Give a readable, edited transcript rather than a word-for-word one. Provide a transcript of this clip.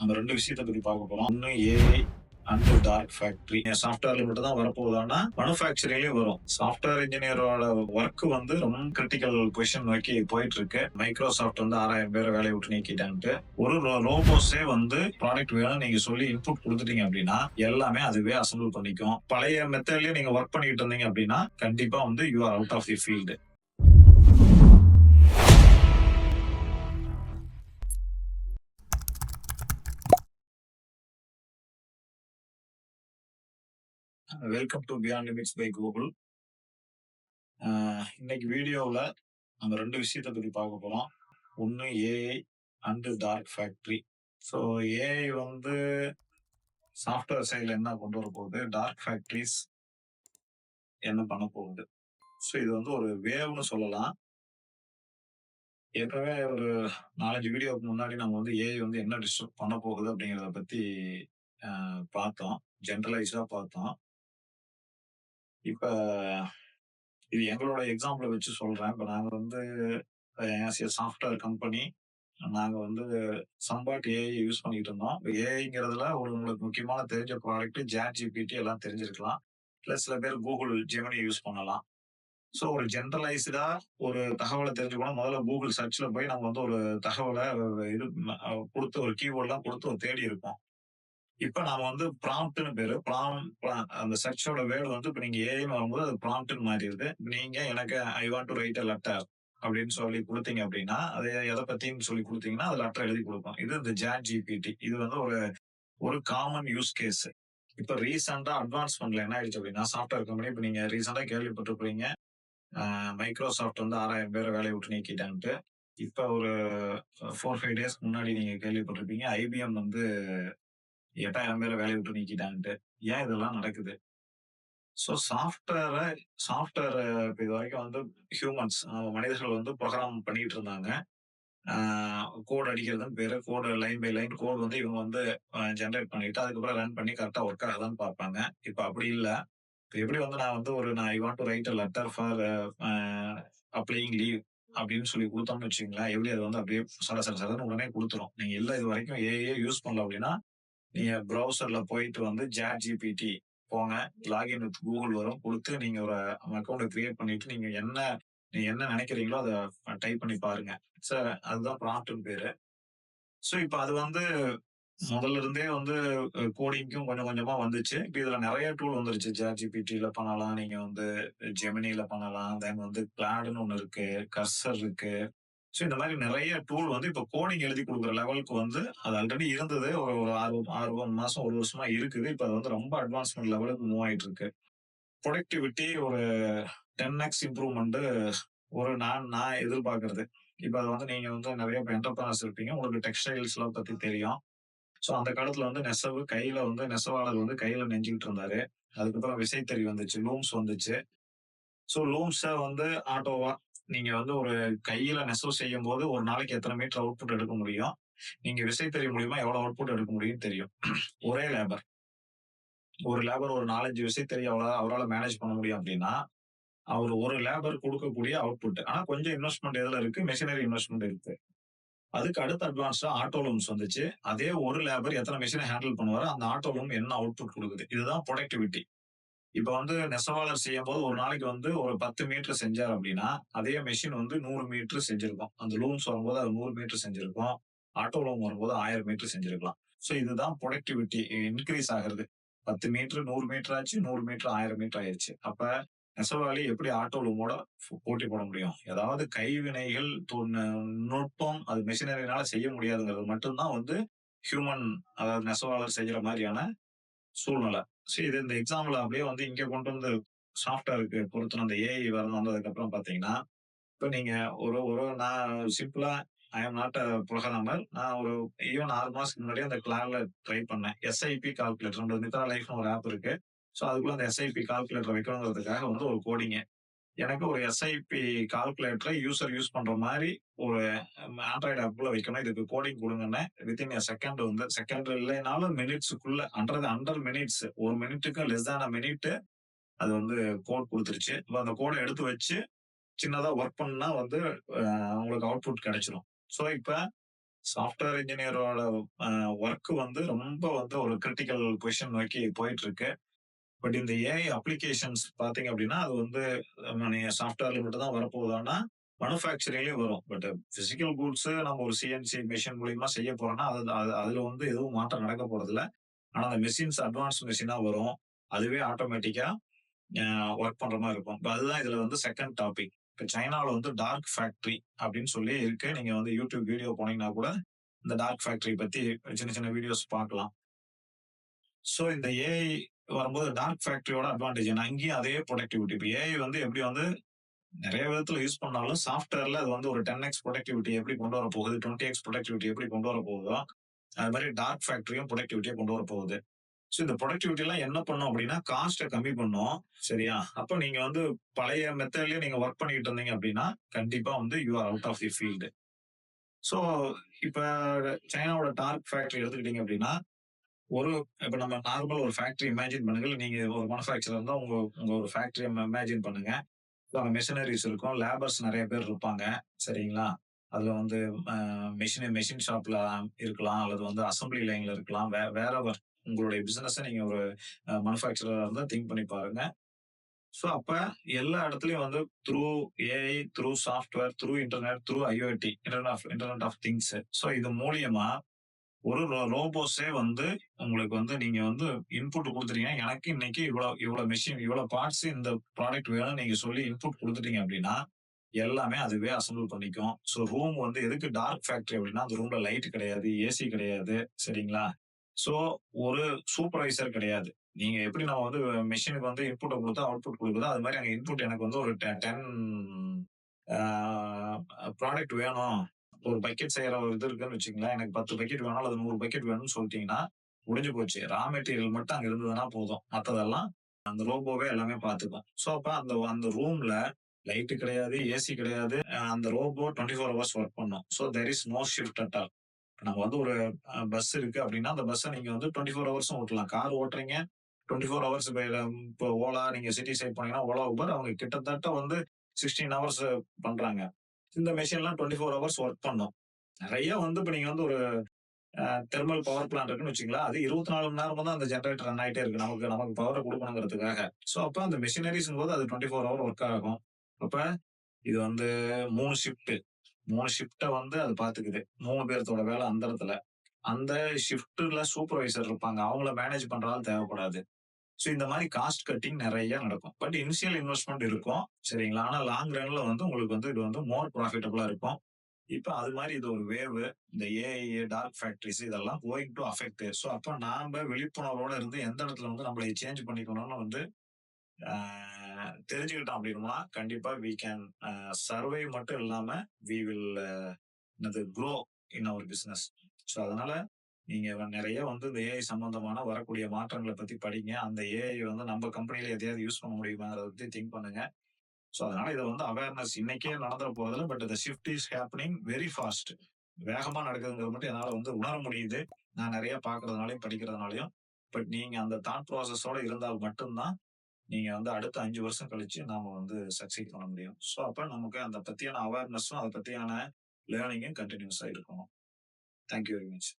நம்ம 2 விஷயத்த பத்தி பார்க்க போறோம். ஒண்ணு ஏஐ அண்ட் டார்க் ஃபேக்டரி. சாஃப்ட்வேர்ல மட்டும் தான் வரப்போகுதான்னா, மேனுஃபேக்சரிங்லயும் வரும். சாஃப்ட்வேர் இன்ஜினியரோட வொர்க் வந்து ரொம்ப கிரிட்டிக்கல் பொசிஷன் நோக்கி போயிட்டு இருக்கு. மைக்ரோசாஃப்ட் வந்து 6000 பேரை வேலைய விட்டு நீக்கிட்டான்ட்டு. ஒரு ரோபோஸே வந்து ப்ராடக்ட் வேணும் நீங்க சொல்லி இன்புட் குடுத்துட்டீங்க அப்படின்னா, எல்லாமே அதுவே அசெம்பிள் பண்ணிக்கும். பழைய மெத்தட்லயே நீங்க வொர்க் பண்ணிட்டு இருந்தீங்க அப்படின்னா, கண்டிப்பா வந்து you are out of the field. Welcome to beyond limits by Google. இன்னைக்கு வீடியோவுல நம்ம 2 விஷயத்த பத்தி பார்க்க போறோம். ஒண்ணு AI and dark factory. So AI வந்து சாஃப்ட்வேர் சைடுல என்ன கொண்டு வர போகுது, டார்க் ஃபேக்டரிஸ் என்ன பண்ண போகுது. ஸோ இது வந்து ஒரு வேவ்னு சொல்லலாம். ஏற்கனவே ஒரு 4, 5 வீடியோவுக்கு முன்னாடி நம்ம வந்து ஏஐ வந்து என்ன டிஸ்டர்ப் பண்ண போகுது அப்படிங்கிறத பத்தி பார்த்தோம். ஜெனரலைஸ்டா பார்த்தோம். இப்ப இது எங்களோட எக்ஸாம்பிள வச்சு சொல்றேன். இப்ப நாங்க வந்து ஆஸ் எ சாஃப்ட்வேர் கம்பெனி நாங்க வந்து சம்பாட் ஏஐ யூஸ் பண்ணிட்டு இருந்தோம். ஏஐங்கிறதுல உங்களுக்கு முக்கியமான தெரிஞ்ச ப்ராடக்ட் ChatGPT எல்லாம் தெரிஞ்சிருக்கலாம். இல்ல சில பேர் கூகுள் ஜெமினி யூஸ் பண்ணலாம். ஸோ ஒரு ஜெனரலைஸ்டா ஒரு தகவல தெரிஞ்சுக்கணும். முதல்ல கூகுள் சர்ச்ல போய் நம்ம வந்து ஒரு தகவல இது குடுத்து ஒரு கீவேர்ட்லாம் குடுத்து ஒரு தேடி இருப்போம். இப்ப நாம வந்து ப்ராம்ப்ட்ன்னு பேரு. அந்த சர்ச்சோட வேர்ட் வந்து இப்ப நீங்க ஏஐன்னு வரும்போது அது ப்ராம்ப்ட்ன்னு மாறிடுது. நீங்க எனக்கு I want to right a letter அப்படின்னு சொல்லி குடுத்தீங்க அப்படின்னா, அது எத பத்தின்னு சொல்லி குடுத்தீங்கன்னா, அது லெட்டர் எழுதி குடுக்கும். இது இந்த ChatGPT. இது வந்து ஒரு ஒரு காமன் யூஸ் கேஸ். இப்ப ரீசென்ட்டா அட்வான்ஸ்மென்ட்ல என்ன ஆயிடுச்சு அப்படின்னா, சாஃப்ட்வேர் கம்பெனி இப்ப நீங்க ரீசென்ட்டா கேள்விப்பட்டிருப்பீங்க. மைக்ரோசாஃப்ட் வந்து 6000 பேர வேலைய விட்டு நீக்கிட்டான்ட்டு. இப்ப ஒரு 4, 5 டேஸ்க்கு முன்னாடி நீங்க கேள்விப்பட்டிருப்பீங்க. IBM வந்து 8000 பேர வேலைய விட்டு நீக்கிட்டான்ட்டு. ஏன் இதெல்லாம் நடக்குது? ஸோ சாஃப்ட்வேர் இப்ப இதுவரைக்கும் வந்து ஹியூமன்ஸ் மனிதர்கள் வந்து புரோகிராம் பண்ணிட்டு இருந்தாங்க. ஆ கோட் அடிக்கிறதுன்னு பேரு. Code line by line code வந்து இவங்க வந்து ஜெனரேட் பண்ணிட்டு, அதுக்கப்புறம் ரன் பண்ணி கரெக்ட்டா ஒர்க் ஆகுதான்னு பார்ப்பாங்க. இப்ப அப்படி இல்ல. இப்ப எப்படி வந்து நான் I want to write a letter for a applying leave அப்படின்னு சொல்லி குடுத்தோம்னு வச்சுக்கங்களேன், எப்படி அது வந்து அப்படியே சட சட சடன்னு உடனே குடுத்துரும். நீங்க இல்ல இதுவரைக்கும் ஏஐயே யூஸ் பண்ணல அப்படின்னா, நீங்க ப்ரௌசர்ல போயிட்டு வந்து ChatGPT போங்க. லாகின் வித் கூகுள் வரும். குடுத்து நீங்க ஒரு அக்கவுண்ட் கிரியேட் பண்ணிட்டு, நீங்க என்ன நினைக்கிறீங்களோ அத டைப் பண்ணி பாருங்க. அதுதான் ப்ராம்ப்ட்ன்னு பேரு. ஸோ இப்ப அது வந்து முதல்ல இருந்தே வந்து கோடிங்க்கும் கொஞ்சம் கொஞ்சமா வந்துச்சு. இப்ப இதுல நெறைய டூல் வந்துருச்சு. ChatGPTல பண்ணலாம். நீங்க வந்து Geminiல பண்ணலாம். தென் வந்து Claudeன்னு ஒண்ணு இருக்கு. கர்சர் இருக்கு. ஸோ இந்த மாரி நெறைய டூல் வந்து இப்ப கோடிங் எழுதி குடுக்குற லெவலுக்கு வந்து அது ஆல்ரெடி இருந்தது. ஒரு ஒரு 6 மாசம், 1 வருஷமா இருக்குது. இப்ப அது வந்து ரொம்ப அட்வான்ஸ்மென்ட் லெவலுக்கு மூவ் ஆயிட்டு இருக்கு. புரொடக்டிவிட்டி ஒரு 10x இம்ப்ரூவ்மென்ட் ஒரு நான் நான் எதிர்பார்க்கிறது. இப்ப அது வந்து நீங்க வந்து நெறைய என்டர்பிரனர்ஸ் இருப்பீங்க. உங்களுக்கு டெக்ஸ்டைல்ஸ்லாம் பத்தி தெரியும். சோ அந்த காலத்துல வந்து நெசவாளர் வந்து கையில நெஞ்சுகிட்டு இருந்தாரு. அதுக்கப்புறம் விசைத்தறி வந்துச்சு. லூம்ஸ் வந்துச்சு. சோ லூம்ஸ வந்து ஆட்டோவா நீங்க வந்து ஒரு கையில நெசவு செய்யும்போது ஒரு நாளைக்கு எத்தன மீட்டர் அவுட்புட் எடுக்க முடியும். நீங்க விசைத்தறி மூலியமா எவ்வளவு அவுட்புட் எடுக்க முடியும்னு தெரியும். ஒரே லேபர். ஒரு லேபர் ஒரு 4, 5 விசைத்தறி அவரால மேனேஜ் பண்ண முடியும் அப்படின்னா, அவர் ஒரு லேபர் குடுக்கக்கூடிய அவுட்புட். ஆனா கொஞ்சம் இன்வெஸ்ட்மென்ட் எதுல இருக்கு? மெஷினரி இன்வெஸ்ட்மென்ட் இருக்கு. அதுக்கு அடுத்த அட்வான்ஸ்டா ஆட்டோ லூம்ஸ் வந்துச்சு. அதே ஒரு லேபர் எத்தன மெஷின ஹேண்டில் பண்ணுவாரோ, அந்த ஆட்டோ லூம் என்ன அவுட்புட் குடுக்குது. இதுதான் புரொடக்டிவிட்டி. இப்ப வந்து நெசவாளர் செய்யும்போது ஒரு நாளைக்கு வந்து ஒரு 10 மீட்டர் செஞ்சார் அப்படின்னா, அதே மெஷின் வந்து 100 மீட்டர் செஞ்சிருக்கும். அந்த லூம்ஸ் வரும்போது அது 100 மீட்டர் செஞ்சிருக்கும். ஆட்டோ லூம் வரும்போது 1000 மீட்டர் செஞ்சிருக்கலாம். சோ இதுதான் புரொடக்டிவிட்டி இன்கிரீஸ் ஆகுறது. 10 மீட்டர் 100 மீட்டர் ஆச்சு. 100 மீட்டர் 1000 மீட்டர் ஆயிருச்சு. அப்ப நெசவாளி எப்படி ஆட்டோ லூமோட போட்டி போட முடியும்? ஏதாவது கைவினைகள், நுட்பம் அது மெஷினரினால செய்ய முடியாதுங்கிறது மட்டும் தான் வந்து ஹியூமன் அதாவது நெசவாளர் செய்யற மாரியான சூழ்நிலை. சரி இது இந்த எக்ஸாம்பிள் அப்படியே வந்து இங்க கொண்டு வந்து சாஃப்ட்வேருக்கு பொருத்தணும். அந்த ஏஐ வந்ததுக்கு அப்புறம் பார்த்தீங்கன்னா, இப்ப நீங்க ஒரு ஒரு நான் சிம்பிளா ஐ அம் நாட் அ புரோகிராமர். நான் ஒரு ஈவன் 6 மாசத்துக்கு முன்னாடியே அந்த கிளாட்ல ட்ரை பண்ணேன். எஸ்ஐபி கால்குலேட்டர் நித்ரா லைஃப்னு ஒரு ஆப் இருக்கு. சோ அதுக்குள்ள அந்த எஸ்ஐபி கால்குலேட்டர் வைக்கணுங்கிறதுக்காக வந்து ஒரு கோடிங். எனக்கு ஒரு எஸ்ஐபி கால்குலேட்டர யூசர் யூஸ் பண்ற மாரி ஒரு ஆண்ட்ராய்டு ஆப்ல வைக்கணும். இதுக்கு கோடிங் குடுங்கன்னேன். வித்தின் எ செகண்ட் வந்து செகண்ட் இல்லைனாலும் மினிட்ஸ்க்குள்ள அண்டர் மினிட்ஸ் 1 மினிட்டுக்கு லெஸ் தேன் அ மினிட் அது வந்து கோட் குடுத்துருச்சு. இப்ப அந்த கோட எடுத்து வச்சு சின்னதா ஒர்க் பண்ணா வந்து உங்களுக்கு அவுட்புட் கிடைச்சிரும். சோ இப்ப சாஃப்ட்வேர் இன்ஜினியரோட ஒர்க் வந்து ரொம்ப வந்து ஒரு கிரிட்டிக்கல் பொசிஷன் நோக்கி போயிட்டு இருக்கு. பட் இந்த ஏஐ அப்ளிகேஷன்ஸ் பார்த்தீங்க அப்படின்னா, அது வந்து நீங்க சாஃப்ட்வேர்ல மட்டும் தான் வரப்போகுதான்னா, மேனுஃபேக்சரிங்லயும் வரும். பட் பிசிக்கல் கூட்ஸ் நம்ம ஒரு சிஎன்சி மெஷின் மூலியமா செய்ய போறோம்னா, அதுல வந்து எதுவும் மாற்றம் நடக்க போறதில்ல. ஆனா அந்த மெஷின்ஸ் அட்வான்ஸ் மெஷினா வரும். அதுவே ஆட்டோமேட்டிக்கா அ வொர்க் பண்ற மாரி இருக்கும். இப்ப அதுதான் இதுல வந்து 2ண்ட் டாபிக். இப்ப சைனால வந்து டார்க் ஃபேக்டரி அப்படின்னு சொல்லி இருக்கு. நீங்க வந்து YouTube வீடியோ போனீங்கன்னா கூட, இந்த டார்க் ஃபேக்டரி பத்தி சின்ன சின்ன வீடியோஸ் பார்க்கலாம். ஸோ இந்த ஏஐ வரும்போது டார்க் ஃபேக்டரியோட அட்வான்டேஜ் என்ன? அங்கேயும் அதே ப்ரொடக்டிவிட்டி. இப்ப ஏஐ வந்து எப்படி வந்து நெறைய விதத்துல யூஸ் பண்ணாலும், சாஃப்ட்வேர்ல அது வந்து ஒரு 10x ப்ரொடக்டிவிட்டி எப்படி கொண்டு வரப்போகுது, 20x ப்ரொடக்டிவிட்டி எப்படி கொண்டு வரப்போகுதோ, அது மாரி டார்க் ஃபேக்டரியும் ப்ரொடக்டிவிட்டிய கொண்டு வரப்போகுது. ஸோ இந்த ப்ரொடக்டிவிட்டி எல்லாம் என்ன பண்ணும் அப்படின்னா, காஸ்ட்ட கம்மி பண்ணும். சரியா? அப்ப நீங்க வந்து பழைய மெத்தட்லயே நீங்க வொர்க் பண்ணிட்டு இருந்தீங்க அப்படின்னா, கண்டிப்பா வந்து you are out of the field. So இப்ப சைனாவோட டார்க் ஃபேக்டரி எடுத்துக்கிட்டீங்க அப்படின்னா, ஒரு இப்ப நம்ம நார்மல் ஒரு ஃபேக்டரி இமேஜின் பண்ணுங்க. இல்ல நீங்க ஒரு மேனுஃபேக்சரர் இருந்தா உங்க உங்க ஒரு ஃபேக்டரிய இமேஜின் பண்ணுங்க. அங்க மெஷினரிஸ் இருக்கும். லேபர்ஸ் நெறைய பேர் இருப்பாங்க. சரிங்களா? அதுல வந்து அ மெஷின் ஷாப்ல இருக்கலாம். அல்லது வந்து அசெம்பிளி லைன்ல இருக்கலாம். வேறெவர் உங்களுடைய பிசினஸ நீங்க ஒரு மேனுஃபேக்சரரா இருந்தா திங்க் பண்ணி பாருங்க. ஸோ அப்ப எல்லா இடத்துலயும் வந்து through AI, through software, through internet, through IoT, internet of things. So இது மூலியமா ஒரு ரோபோஸே வந்து உங்களுக்கு வந்து நீங்க வந்து இன்புட் குடுத்துட்டீங்கன்னா, எனக்கு இன்னைக்கு இவ்வளவு மெஷின், இவ்வளவு பார்ட்ஸ் இந்த ப்ராடக்ட் வேணும்னு நீங்க சொல்லி இன்புட் குடுத்துட்டீங்க அப்படின்னா, எல்லாமே அதுவே அசெம்பிள் பண்ணிக்கும். ஸோ ரூம் வந்து எதுக்கு டார்க் ஃபேக்டரி அப்படின்னா, அந்த ரூம்ல லைட் கிடையாது, ஏசி கிடையாது. சரிங்களா? ஸோ ஒரு சூப்பர்வைசர் கிடையாது. நீங்க எப்படி நம்ம வந்து மெஷினுக்கு வந்து இன்புட்ட குடுத்தா அவுட்புட் குடுக்குதோ, அது மாரி அங்க இன்புட் எனக்கு வந்து ஒரு 10 ஆ ப்ராடக்ட் வேணும். ஒரு பக்கெட் செய்யற ஒரு இது இருக்குன்னு வச்சுக்கங்களேன். எனக்கு 10 பக்கெட் வேணும் அல்லது 100 பக்கெட் வேணும்னு சொல்ட்டீங்கன்னா, முடிஞ்சு போச்சு. ரா மெட்டீரியல் மட்டும் அங்க இருந்ததுன்னா போதும். மத்ததெல்லாம் அந்த ரோபோவே எல்லாமே பார்த்துக்கும். ஸோ அப்ப அந்த அந்த ரூம்ல லைட் கிடையாது, ஏசி கிடையாது. அந்த ரோபோ 24 ஹவர்ஸ் வொர்க் பண்ணும். So there is no shift at all. நம்ம வந்து ஒரு பஸ் இருக்கு அப்படின்னா, அந்த பஸ்ஸ நீங்க வந்து 24 ஹவர்ஸும் ஓட்டலாம். கார் ஓட்டுறீங்க 24 ஹவர்ஸ் இப்போ ஓலா நீங்க சிட்டி சைட் போனீங்கன்னா, ஓலா, ஊபர் அவங்க கிட்டத்தட்ட வந்து 16 ஹவர்ஸ் பண்றாங்க. இந்த மெஷின்லாம் 24 ஹவர்ஸ் வொர்க் பண்ணும். நெறைய வந்து இப்ப நீங்க வந்து ஒரு தெர்மல் பவர் பிளான்ட் இருக்குன்னு வச்சுக்கங்களேன். அது 24 மணி நேரமும் தான் அந்த ஜெனரேட்டர் ரன் ஆயிட்டே இருக்கு. நமக்கு நமக்கு பவர குடுக்கணுங்கிறதுக்காக. ஸோ அப்ப அந்த மெஷினரிஸ்ங்கும்போது அது 24 ஹவர் வொர்க் ஆகும். அப்ப இது வந்து 3 ஷிஃப்ட். 3 ஷிஃப்ட்ட வந்து அது பாத்துக்குது. 3 பேர்த்தோட வேலை அந்த இடத்துல. அந்த ஷிஃப்ட்ல சூப்பர்வைசர் இருப்பாங்க. அவங்கள மேனேஜ் பண்ற ஆள் தேவைப்படாது. ஸோ இந்த மாரி காஸ்ட் கட்டிங் நெறைய நடக்கும். பட் இனிஷியல் இன்வெஸ்ட்மென்ட் இருக்கும். சரிங்களா? ஆனா லாங் ரன்ல வந்து உங்களுக்கு வந்து இது வந்து மோர் ப்ராஃபிட்டபிளா இருக்கும். இப்ப அது மாரி இது ஒரு வேவ். இந்த ஏஐ, டார்க் ஃபேக்டரிஸ் இதெல்லாம் கோயிங் டூ அஃபெக்ட். ஸோ அப்ப நாம விழிப்புணர்வோட இருந்து எந்த இடத்துல வந்து நம்மள சேஞ்ச் பண்ணிக்கணும்னு வந்து ஆ தெரிஞ்சுக்கிட்டோம் அப்படின்னா, கண்டிப்பா வி கேன் சர்வைவ் மட்டும் இல்லாம வி வில் என்னது grow in our business. So அதனால நீங்க நெறைய வந்து இந்த ஏஐ சம்பந்தமான வரக்கூடிய மாற்றங்கள பத்தி படிங்க. அந்த ஏஐ வந்து நம்ம கம்பெனில எதையாவது யூஸ் பண்ண முடியுமாங்கிறத பத்தி திங்க் பண்ணுங்க. ஸோ அதனால இத வந்து அவேர்னஸ் இன்னைக்கே நடந்துற போறதில்ல. But the shift is happening very fast. வேகமா நடக்குதுங்கிறது மட்டும் என்னால வந்து உணர முடியுது. நான் நெறைய பார்க்கறதுனாலயும், படிக்கிறதுனாலயும். பட் நீங்க அந்த தாட் ப்ராசஸோட இருந்தால் மட்டும் தான், நீங்க வந்து அடுத்த 5 வருஷம் கழிச்சு நாம வந்து சக்சீட் பண்ண முடியும். ஸோ அப்ப நமக்கு அந்த பத்தியான அவேர்னஸும், அத பத்தியான லேர்னிங்கும் கன்டினியூஸா இருக்கணும். Thank you very much.